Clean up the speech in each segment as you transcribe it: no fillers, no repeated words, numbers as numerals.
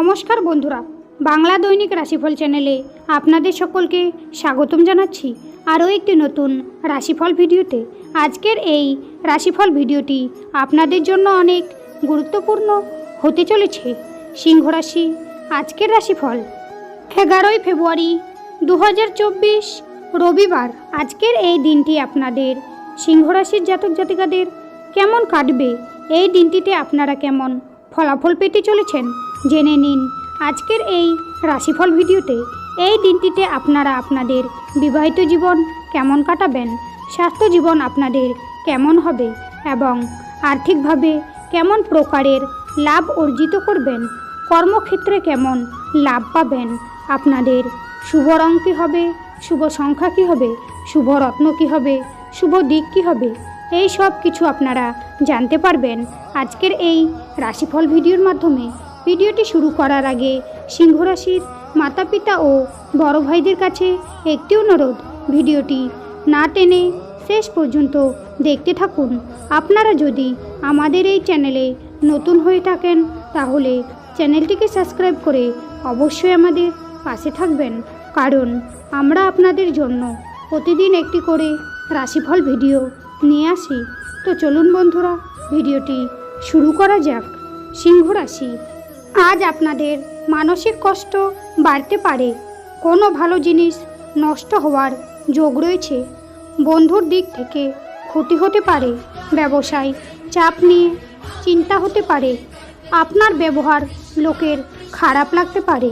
নমস্কার বন্ধুরা, বাংলা দৈনিক রাশিফল চ্যানেলে আপনাদের সকলকে স্বাগতম জানাচ্ছি আরও একটি নতুন রাশিফল ভিডিওতে। আজকের এই রাশিফল ভিডিওটি আপনাদের জন্য অনেক গুরুত্বপূর্ণ হতে চলেছে। সিংহ রাশি আজকের রাশিফল 11ই ফেব্রুয়ারি 2024 রবিবার। আজকের এই দিনটি আপনাদের সিংহ রাশির জাতক জাতিকাদের কেমন কাটবে, এই দিনটিতে আপনারা কেমন ফলাফল পেতে চলেছেন জেনে নিন আজকের এই রাশিফল ভিডিওতে। এই দিনটিতে আপনারা আপনাদের বিবাহিত জীবন কেমন কাটাবেন, স্বাস্থ্য জীবন আপনাদের কেমন হবে এবং আর্থিকভাবে কেমন প্রকারের লাভ অর্জিত করবেন, কর্মক্ষেত্রে কেমন লাভ পাবেন, আপনাদের শুভ রং কী হবে, শুভ সংখ্যা কী হবে, শুভ রত্ন কী হবে, শুভ দিক কী হবে, এই সব কিছু আপনারা জানতে পারবেন আজকের এই রাশিফল ভিডিওর মাধ্যমে। ভিডিওটি শুরু করার আগে সিংহ রাশির মাতা পিতা ও বড় ভাইদের কাছে একটি অনুরোধ, ভিডিওটি না টেনে শেষ পর্যন্ত দেখতে থাকুন। আপনারা যদি আমাদের এই চ্যানেলে নতুন হয়ে থাকেন তাহলে চ্যানেলটিকে সাবস্ক্রাইব করে অবশ্যই আমাদের পাশে থাকবেন, কারণ আমরা আপনাদের জন্য প্রতিদিন একটি করে রাশিফল ভিডিও নিয়ে আসি। তো চলুন বন্ধুরা, ভিডিওটি শুরু করা যাক। সিংহ রাশি, আজ আপনাদের মানসিক কষ্ট বাড়তে পারে, কোনো ভালো জিনিস নষ্ট হওয়ার যোগ রয়েছে, বন্ধুর দিক থেকে ক্ষতি হতে পারে, ব্যবসায় চাপ নিয়ে চিন্তা হতে পারে, আপনার ব্যবহার লোকের খারাপ লাগতে পারে,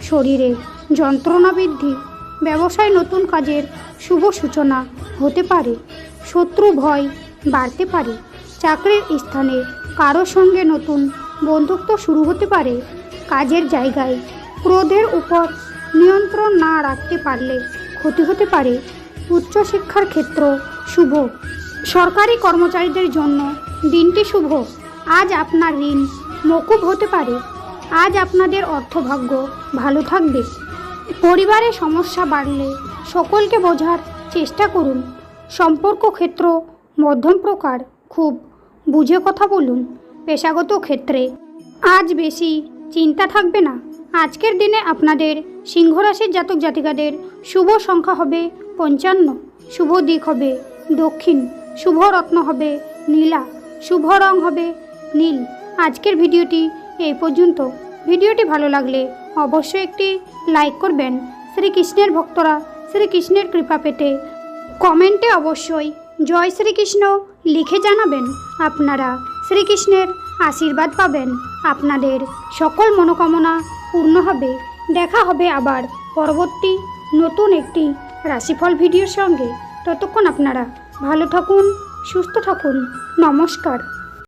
শরীরে যন্ত্রণা বৃদ্ধি, ব্যবসায় নতুন কাজের শুভ সূচনা হতে পারে, শত্রু ভয় বাড়তে পারে, চাকরির স্থানে কারোর সঙ্গে নতুন বন্ধুত্ব শুরু হতে পারে, কাজের জায়গায় ক্রোধের উপর নিয়ন্ত্রণ না রাখতে পারলে ক্ষতি হতে পারে, উচ্চশিক্ষার ক্ষেত্র শুভ, সরকারি কর্মচারীদের জন্য দিনটি শুভ। আজ আপনার ঋণ মকুব হতে পারে, আজ আপনাদের অর্থভাগ্য ভালো থাকবে, পরিবারে সমস্যা বাড়লে সকলকে বোঝার চেষ্টা করুন, সম্পর্ক ক্ষেত্র মধ্যম প্রকার, খুব বুঝে কথা বলুন, পেশাগত ক্ষেত্রে আজ বেশি চিন্তা থাকবে না। আজকের দিনে আপনাদের সিংহ রাশির জাতক জাতিকাদের শুভ সংখ্যা হবে 55, শুভ দিক হবে দক্ষিণ, শুভ রত্ন হবে নীলা, শুভ রং হবে নীল। আজকের ভিডিওটি এই পর্যন্ত। ভিডিওটি ভালো লাগলে অবশ্যই একটি লাইক করবেন। শ্রীকৃষ্ণের ভক্তরা শ্রীকৃষ্ণের কৃপা পেতে কমেন্টে অবশ্যই জয় শ্রীকৃষ্ণ লিখে জানাবেন। আপনারা শ্রীকৃষ্ণের আশীর্বাদ পাবেন, আপনাদের সকল মনোকামনা পূর্ণ হবে। দেখা হবে আবার পরবর্তী নতুন একটি রাশিফল ভিডিওর সঙ্গে। ততক্ষণ আপনারা ভালো থাকুন, সুস্থ থাকুন। নমস্কার।